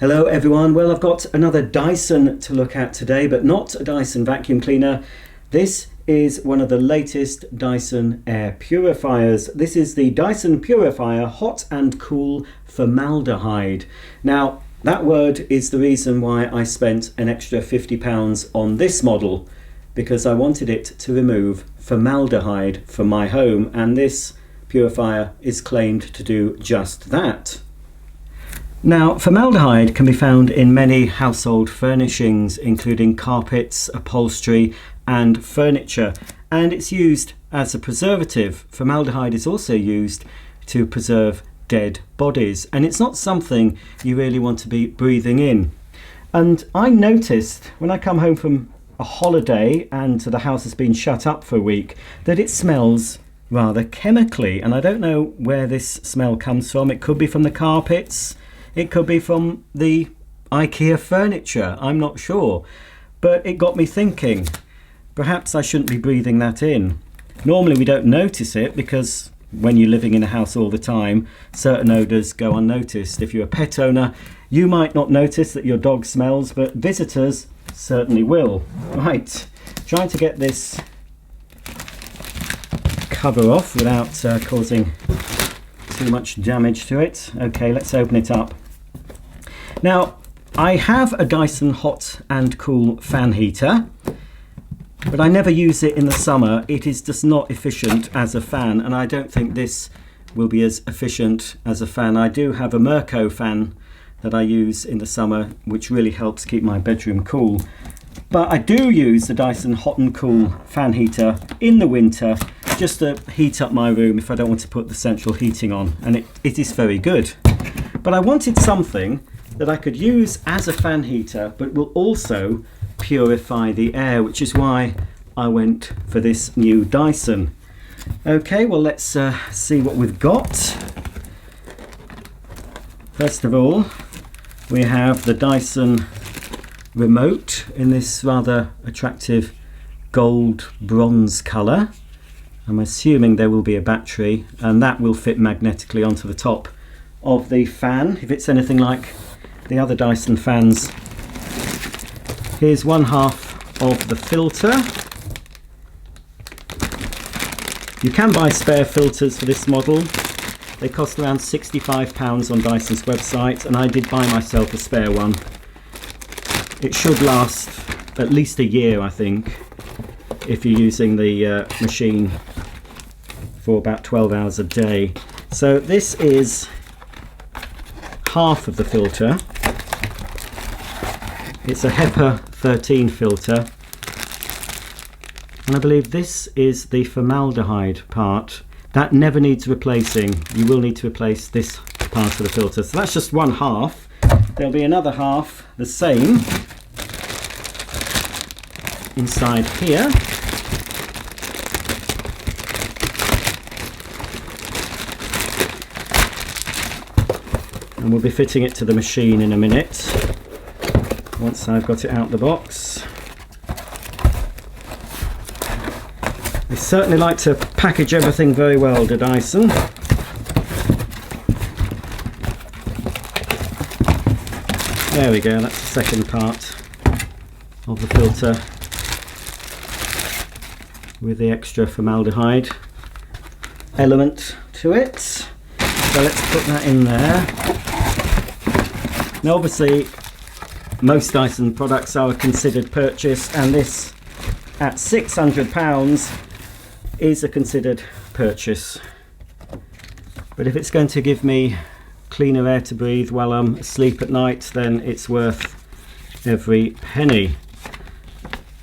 Hello everyone. Well, I've got another Dyson to look at today, but not a Dyson vacuum cleaner. This is one of the latest Dyson air purifiers. This is the Dyson Purifier Hot and Cool Formaldehyde. Now, that word is the reason why I spent an extra £50 on this model, because I wanted it to remove formaldehyde from my home, and this purifier is claimed to do just that. Now, formaldehyde can be found in many household furnishings, including carpets, upholstery and furniture, and it's used as a preservative. Formaldehyde is also used to preserve dead bodies, and it's not something you really want to be breathing in. And I noticed when I come home from a holiday and the house has been shut up for a week that it smells rather chemically, and I don't know where this smell comes from. It could be from the carpets, it could be from the IKEA furniture, I'm not sure. But it got me thinking, perhaps I shouldn't be breathing that in. Normally we don't notice it because when you're living in a house all the time, certain odours go unnoticed. If you're a pet owner, you might not notice that your dog smells, but visitors certainly will. Right, trying to get this cover off without causing too much damage to it. Okay, let's open it up. Now, I have a Dyson hot and cool fan heater, but I never use it in the summer. It is just not efficient as a fan, and I don't think this will be as efficient as a fan. I do have a Merco fan that I use in the summer, which really helps keep my bedroom cool. But I do use the Dyson hot and cool fan heater in the winter just to heat up my room if I don't want to put the central heating on, and it is very good. But I wanted something that I could use as a fan heater but will also purify the air, which is why I went for this new Dyson. Okay, well, let's see what we've got. First of all, we have the Dyson remote in this rather attractive gold bronze colour. I'm assuming there will be a battery, and that will fit magnetically onto the top of the fan if it's anything like the other Dyson fans. Here's one half of the filter. You can buy spare filters for this model. They cost around £65 on Dyson's website, and I did buy myself a spare one. It should last at least a year, I think, if you're using the machine for about 12 hours a day. So this is half of the filter. It's a HEPA 13 filter, and I believe this is the formaldehyde part. That never needs replacing. You will need to replace this part of the filter. So that's just one half. There'll be another half, the same, inside here. And we'll be fitting it to the machine in a minute, once I've got it out the box. They certainly like to package everything very well, the Dyson. There we go, that's the second part of the filter with the extra formaldehyde element to it. So let's put that in there. Now obviously most Dyson products are a considered purchase, and this at £600 is a considered purchase. But if it's going to give me cleaner air to breathe while I'm asleep at night, then it's worth every penny.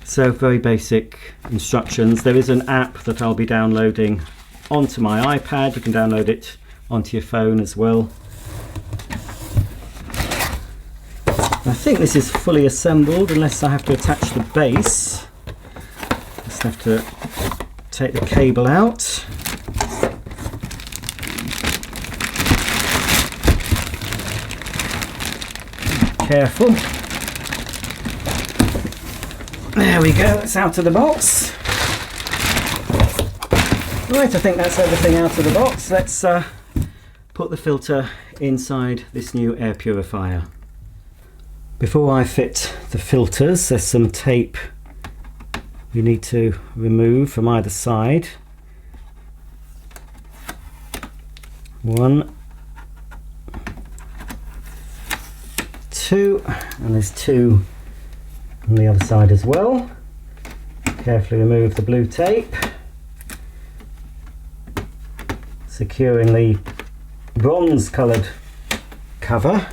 So very basic instructions. There is an app that I'll be downloading onto my iPad. You can download it onto your phone as well. I think this is fully assembled unless I have to attach the base. Just have to take the cable out. Careful. There we go, it's out of the box. Right, I think that's everything out of the box. Let's put the filter inside this new air purifier. Before I fit the filters, there's some tape you need to remove from either side. One, two, and there's two on the other side as well. Carefully remove the blue tape, securing the bronze coloured cover.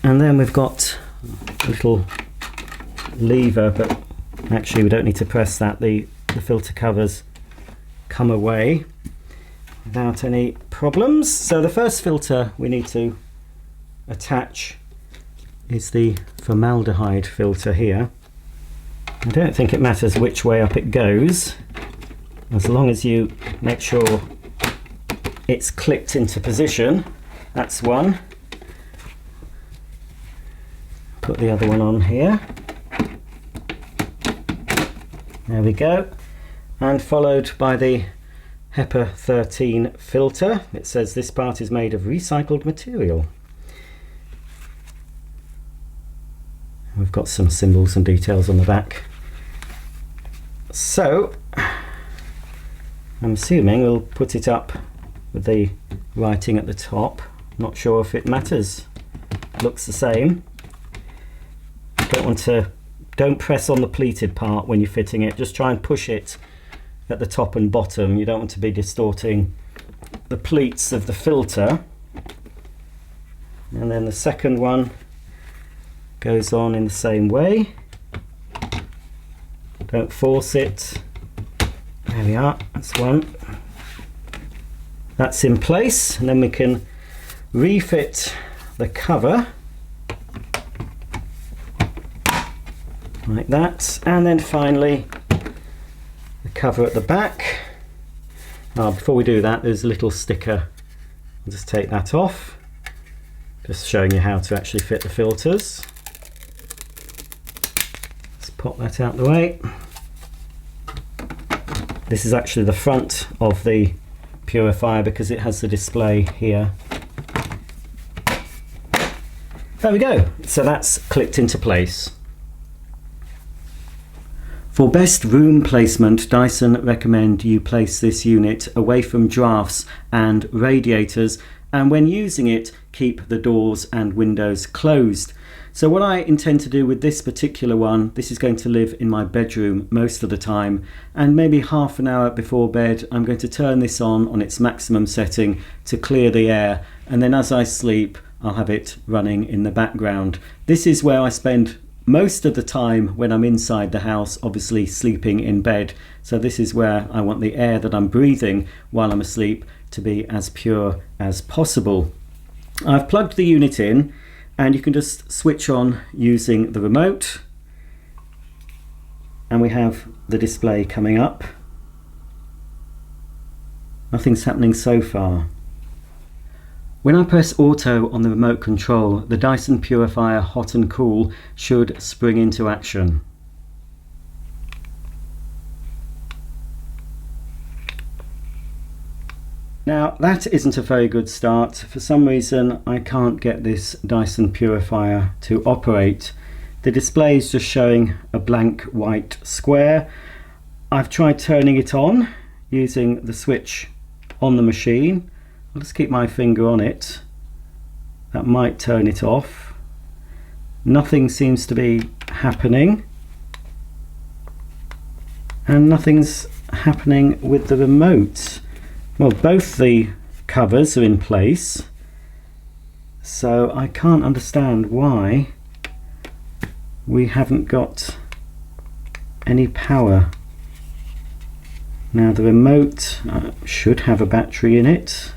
And then we've got a little lever, but actually we don't need to press that. The filter covers come away without any problems. So the first filter we need to attach is the formaldehyde filter here. I don't think it matters which way up it goes, as long as you make sure it's clicked into position. That's one. Put the other one on here. There we go. And followed by the HEPA 13 filter. It says this part is made of recycled material. We've got some symbols and details on the back. So I'm assuming we'll put it up with the writing at the top. Not sure if it matters. Looks the same. Don't press on the pleated part when you're fitting it. Just try and push it at the top and bottom. You don't want to be distorting the pleats of the filter. And then the second one goes on in the same way. Don't force it. There we are, that's one. That's in place, and then we can refit the cover like that, and then finally the cover at the back. Before we do that, there's a little sticker. I'll just take that off, just showing you how to actually fit the filters. Let's pop that out the way. This is actually the front of the purifier because it has the display here. There we go, so that's clicked into place. For best room placement, Dyson recommend you place this unit away from drafts and radiators, and when using it, keep the doors and windows closed. So what I intend to do with this particular one, this is going to live in my bedroom most of the time, and maybe half an hour before bed I'm going to turn this on its maximum setting to clear the air, and then as I sleep I'll have it running in the background. This is where I spend most of the time when I'm inside the house, obviously sleeping in bed. So this is where I want the air that I'm breathing while I'm asleep to be as pure as possible. I've plugged the unit in, and you can just switch on using the remote, and we have the display coming up. Nothing's happening so far. When I press auto on the remote control, the Dyson Purifier Hot and Cool should spring into action. Now that isn't a very good start. For some reason I can't get this Dyson Purifier to operate. The display is just showing a blank white square. I've tried turning it on using the switch on the machine. I'll just keep my finger on it. That might turn it off. Nothing seems to be happening, and nothing's happening with the remote. Well, both the covers are in place, so I can't understand why we haven't got any power. Now the remote should have a battery in it,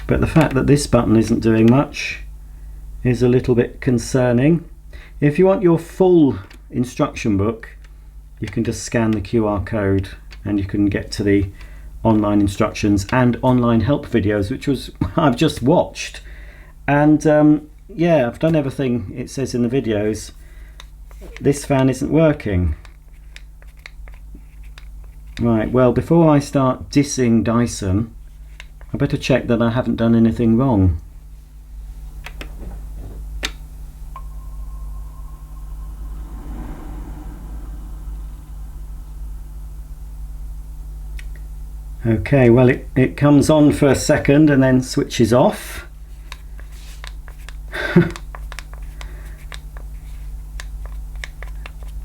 but the fact that this button isn't doing much is a little bit concerning. If you want your full instruction book, you can just scan the QR code and you can get to the online instructions and online help videos, which was I've just watched. And yeah, I've done everything it says in the videos. This fan isn't working. Right, well, before I start dissing Dyson, I better check that I haven't done anything wrong. Okay, well it comes on for a second and then switches off.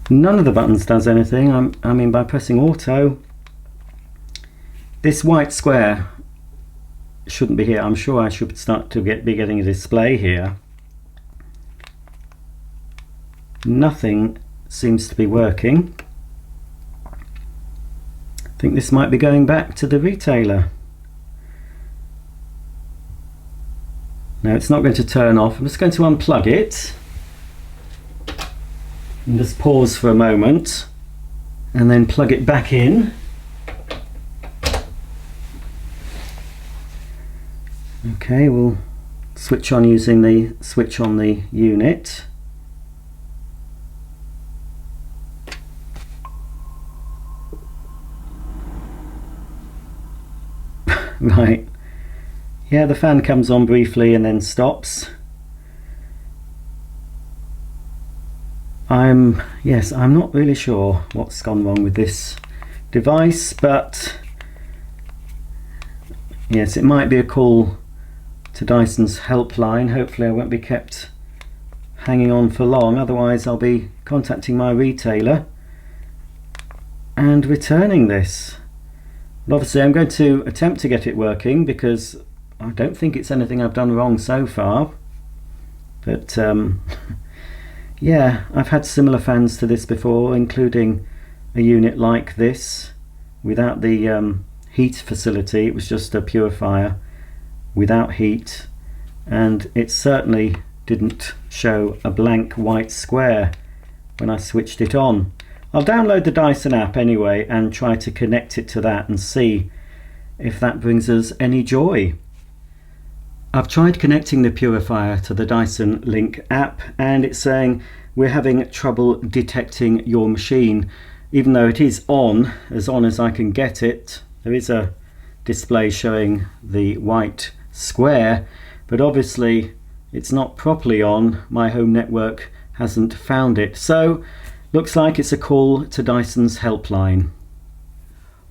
None of the buttons does anything. I mean, by pressing auto, this white square shouldn't be here. I'm sure I should start to be getting a display here. Nothing seems to be working. I think this might be going back to the retailer. No, it's not going to turn off. I'm just going to unplug it and just pause for a moment and then plug it back in. Okay, we'll switch on using the switch on the unit. Right, yeah, the fan comes on briefly and then stops. I'm not really sure what's gone wrong with this device, but yes, it might be a call to Dyson's helpline. Hopefully I won't be kept hanging on for long, otherwise I'll be contacting my retailer and returning this. But obviously I'm going to attempt to get it working because I don't think it's anything I've done wrong so far. But yeah, I've had similar fans to this before, including a unit like this without the heat facility. It was just a purifier without heat, and it certainly didn't show a blank white square when I switched it on. I'll download the Dyson app anyway and try to connect it to that and see if that brings us any joy. I've tried connecting the purifier to the Dyson Link app and it's saying we're having trouble detecting your machine. Even though it is on as I can get it, there is a display showing the white square, but obviously it's not properly on. My home network hasn't found it. So looks like it's a call to Dyson's helpline.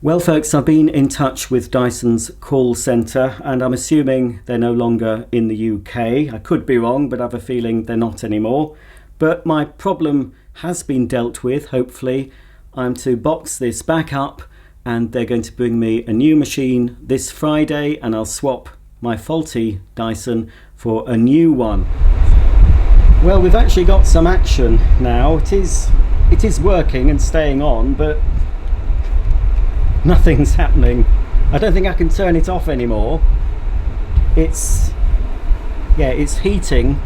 Well folks, I've been in touch with Dyson's call centre and I'm assuming they're no longer in the UK. I could be wrong, but I have a feeling they're not anymore. But my problem has been dealt with, hopefully. I'm to box this back up and they're going to bring me a new machine this Friday and I'll swap my faulty Dyson for a new one. Well, we've actually got some action now. It is working and staying on, but nothing's happening. I don't think I can turn it off anymore. It's heating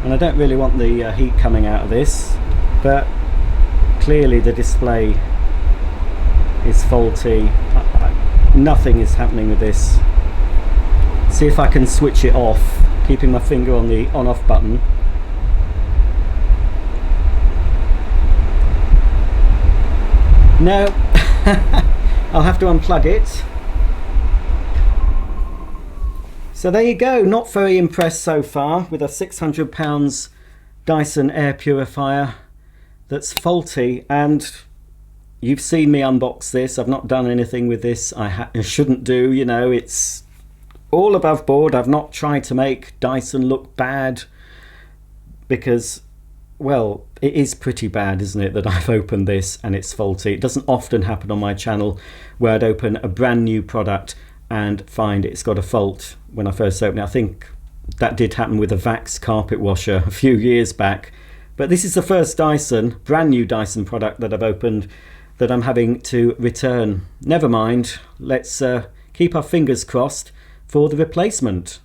and I don't really want the heat coming out of this, but clearly the display is faulty. Nothing is happening with this. See if I can switch it off, keeping my finger on the on-off button. No, I'll have to unplug it. So there you go, not very impressed so far with a £600 Dyson air purifier that's faulty, and you've seen me unbox this. I've not done anything with this I shouldn't do, you know, it's all above board. I've not tried to make Dyson look bad because, well, it is pretty bad, isn't it, that I've opened this and it's faulty. It doesn't often happen on my channel where I'd open a brand new product and find it's got a fault when I first opened it. I think that did happen with a Vax carpet washer a few years back. But this is the first Dyson, brand new Dyson product that I've opened that I'm having to return. Never mind, let's keep our fingers crossed for the replacement.